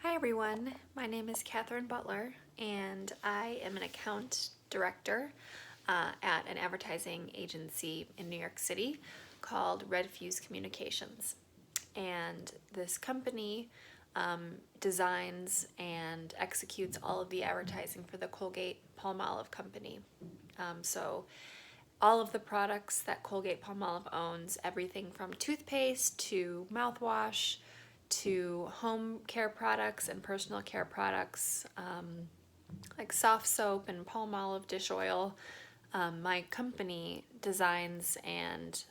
Hi everyone, my name is Katherine Butler and I am an account director at an advertising agency in New York City called Red Fuse Communications. And this company designs and executes all of the advertising for the Colgate-Palmolive company. So all of the products that Colgate-Palmolive owns, everything from toothpaste to mouthwash to home care products and personal care products, like soft soap and Palmolive dish oil. My company designs and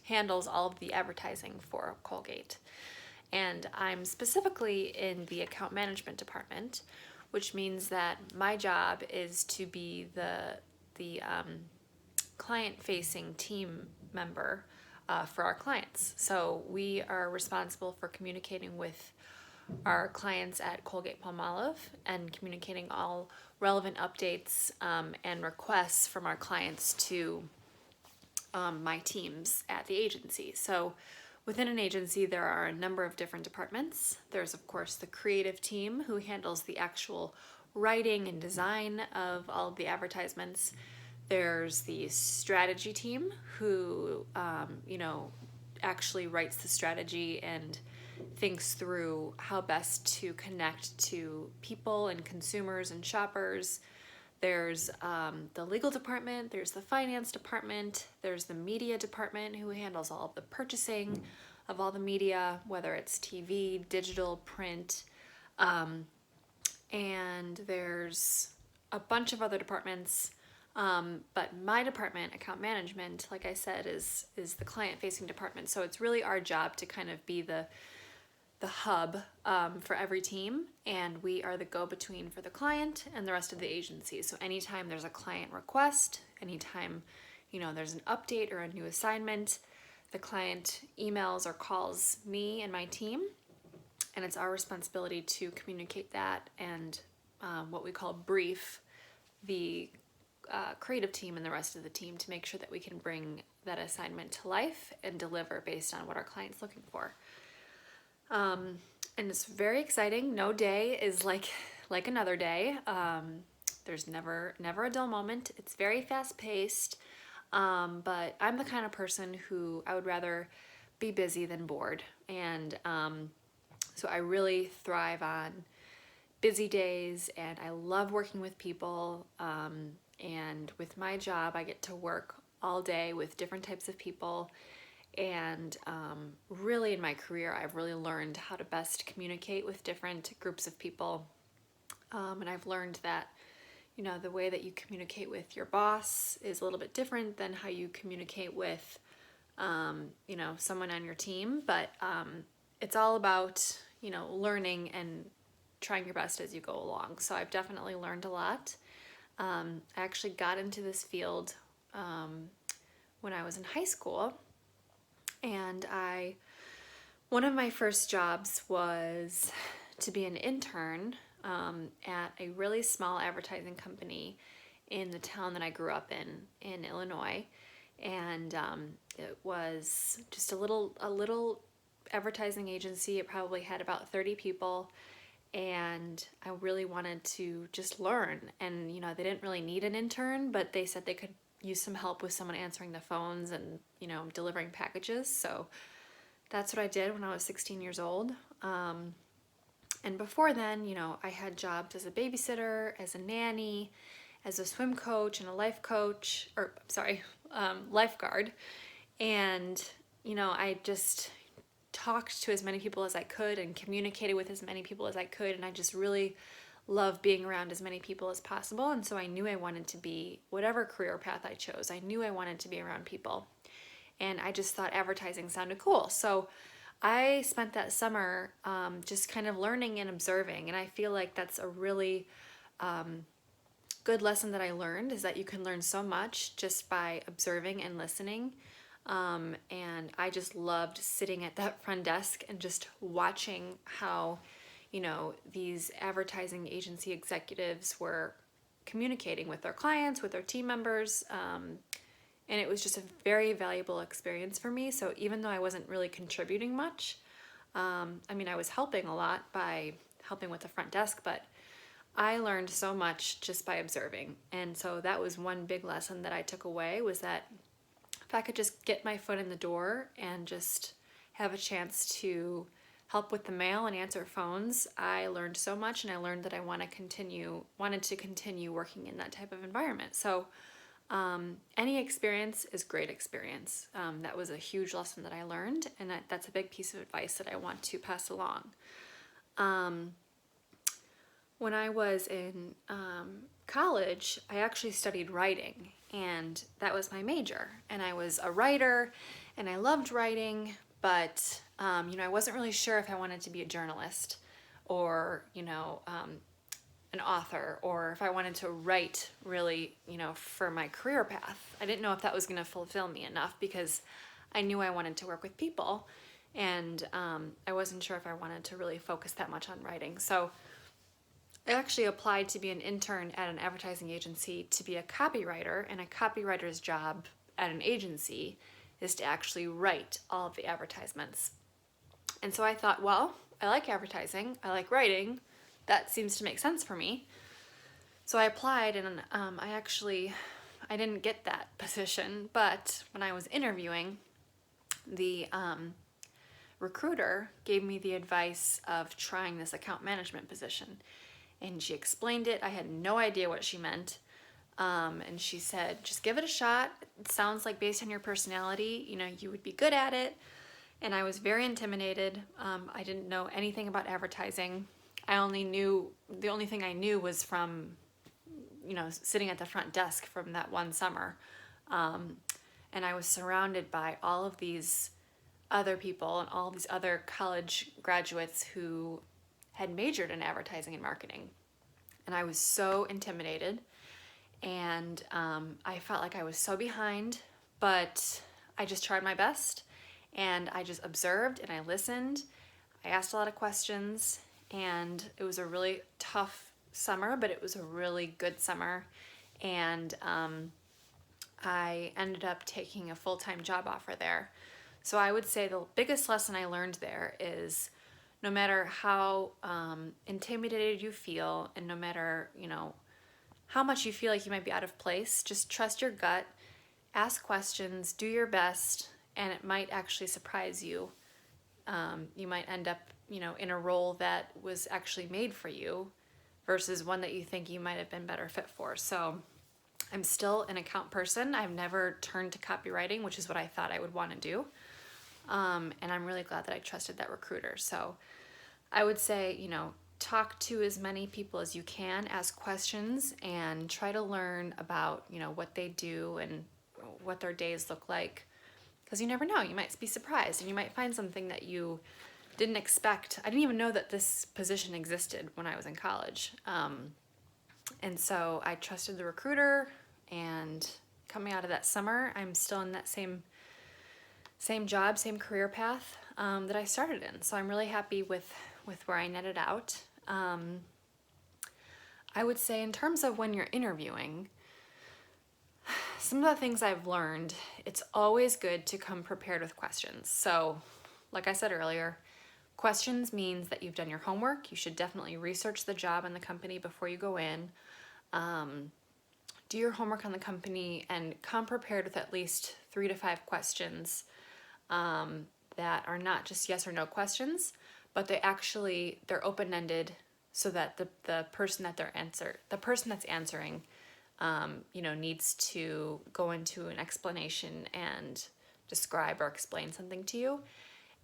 handles all of the advertising for Colgate. And I'm specifically in the account management department, which means that my job is to be the client-facing team member for our clients. So we are responsible for communicating with our clients at Colgate-Palmolive and communicating all relevant updates and requests from our clients to my teams at the agency. So within an agency, there are a number of different departments. There's, of course, the creative team who handles the actual writing and design of all of the advertisements. There's the strategy team who, actually writes the strategy and thinks through how best to connect to people and consumers and shoppers. There's the legal department, there's the finance department, there's the media department who handles all of the purchasing of all the media, whether it's TV, digital, print, and there's a bunch of other departments. But my department, account management, like I said, is the client-facing department. So it's really our job to kind of be the hub for every team, and we are the go-between for the client and the rest of the agency. So anytime there's a client request, anytime there's an update or a new assignment, the client emails or calls me and my team, and it's our responsibility to communicate that and what we call brief the creative team and the rest of the team to make sure that we can bring that assignment to life and deliver based on what our client's looking for. And it's very exciting. No day is like another day. There's never a dull moment. It's very fast paced. But I'm the kind of person who I would rather be busy than bored. And so I really thrive on busy days, and I love working with people. And with my job, I get to work all day with different types of people. And really in my career, I've really learned how to best communicate with different groups of people. And I've learned that, the way that you communicate with your boss is a little bit different than how you communicate with, someone on your team. But it's all about, learning and trying your best as you go along. So I've definitely learned a lot. I actually got into this field when I was in high school. And one of my first jobs was to be an intern at a really small advertising company in the town that I grew up in Illinois. And it was just a little advertising agency. It probably had about 30 people. And I really wanted to just learn. And, they didn't really need an intern, but they said they could use some help with someone answering the phones and, delivering packages. So that's what I did when I was 16 years old. And before then, I had jobs as a babysitter, as a nanny, as a swim coach and a lifeguard. And, I just talked to as many people as I could and communicated with as many people as I could. And I just really love being around as many people as possible. And so I knew I wanted to be, whatever career path I chose, I knew I wanted to be around people. And I just thought advertising sounded cool. So I spent that summer just kind of learning and observing. And I feel like that's a really good lesson that I learned, is that you can learn so much just by observing and listening. And I just loved sitting at that front desk and just watching how, these advertising agency executives were communicating with their clients, with their team members. And it was just a very valuable experience for me. So even though I wasn't really contributing much, I mean, I was helping a lot by helping with the front desk, but I learned so much just by observing. And so that was one big lesson that I took away, was that if I could just get my foot in the door and just have a chance to help with the mail and answer phones, I learned so much, and I learned that I wanted to continue working in that type of environment. So any experience is great experience. That was a huge lesson that I learned, and that's a big piece of advice that I want to pass along. When I was in college, I actually studied writing, and that was my major. And I was a writer, and I loved writing, but I wasn't really sure if I wanted to be a journalist or an author, or if I wanted to write really for my career path. I didn't know if that was going to fulfill me enough, because I knew I wanted to work with people, and I wasn't sure if I wanted to really focus that much on writing. So I actually applied to be an intern at an advertising agency to be a copywriter, and a copywriter's job at an agency is to actually write all of the advertisements. And so I thought, well, I like advertising, I like writing, that seems to make sense for me. So I applied, and I didn't get that position, but when I was interviewing, the recruiter gave me the advice of trying this account management position. And she explained it. I had no idea what she meant. And she said, just give it a shot. It sounds like, based on your personality, you would be good at it. And I was very intimidated. I didn't know anything about advertising. The only thing I knew was from, sitting at the front desk from that one summer. And I was surrounded by all of these other people and all these other college graduates who had majored in advertising and marketing. And I was so intimidated, and I felt like I was so behind, but I just tried my best, and I just observed and I listened. I asked a lot of questions, and it was a really tough summer, but it was a really good summer. And I ended up taking a full-time job offer there. So I would say the biggest lesson I learned there is, no matter how intimidated you feel, and no matter, how much you feel like you might be out of place, just trust your gut, ask questions, do your best, and it might actually surprise you. You might end up, in a role that was actually made for you versus one that you think you might have been better fit for. So I'm still an account person. I've never turned to copywriting, which is what I thought I would want to do. And I'm really glad that I trusted that recruiter. So I would say, talk to as many people as you can, ask questions, and try to learn about, what they do and what their days look like. Because you never know, you might be surprised, and you might find something that you didn't expect. I didn't even know that this position existed when I was in college. And so I trusted the recruiter, and coming out of that summer, I'm still in that same job, same career path that I started in. So I'm really happy with where I netted out. I would say, in terms of when you're interviewing, some of the things I've learned, it's always good to come prepared with questions. So, like I said earlier, questions means that you've done your homework. You should definitely research the job and the company before you go in. Do your homework on the company and come prepared with at least 3 to 5 questions that are not just yes or no questions, but they're open-ended, so that the person that's answering needs to go into an explanation and describe or explain something to you.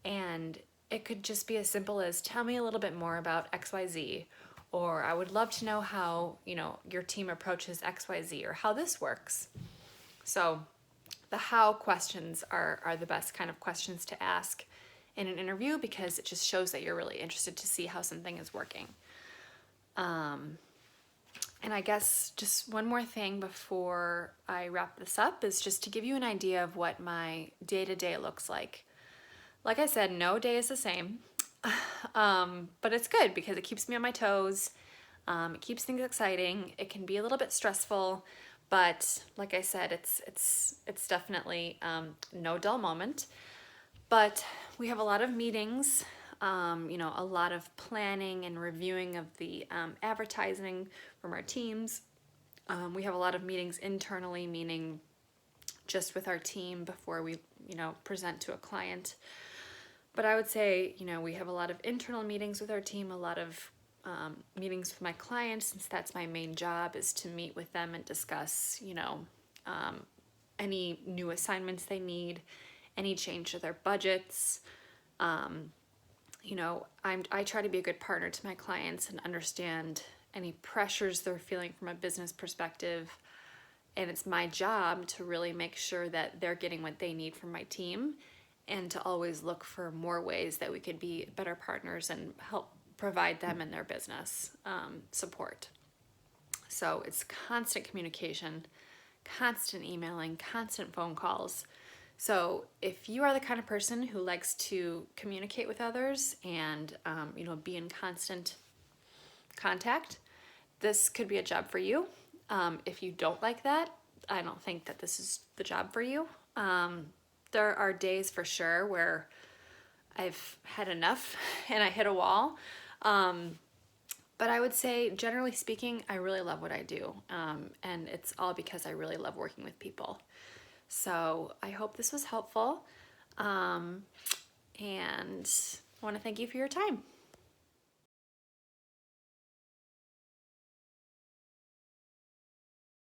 And it could just be as simple as, tell me a little bit more about XYZ, or I would love to know how your team approaches XYZ, or how this works. So the how questions are the best kind of questions to ask in an interview, because it just shows that you're really interested to see how something is working. And I guess just one more thing before I wrap this up is just to give you an idea of what my day-to-day looks like. Like I said, no day is the same, but it's good because it keeps me on my toes. It keeps things exciting. It can be a little bit stressful, but like I said, it's definitely no dull moment. But we have a lot of meetings. A lot of planning and reviewing of the advertising from our teams. We have a lot of meetings internally, meaning just with our team before we, present to a client. But I would say, we have a lot of internal meetings with our team, a lot of meetings with my clients, since that's my main job, is to meet with them and discuss, any new assignments they need, any change to their budgets. I try to be a good partner to my clients and understand any pressures they're feeling from a business perspective. And it's my job to really make sure that they're getting what they need from my team, and to always look for more ways that we could be better partners and help provide them and their business support. So it's constant communication, constant emailing, constant phone calls. So if you are the kind of person who likes to communicate with others and be in constant contact, this could be a job for you. If you don't like that, I don't think that this is the job for you. There are days for sure where I've had enough and I hit a wall. But I would say, generally speaking, I really love what I do. And it's all because I really love working with people. So I hope this was helpful. And I want to thank you for your time.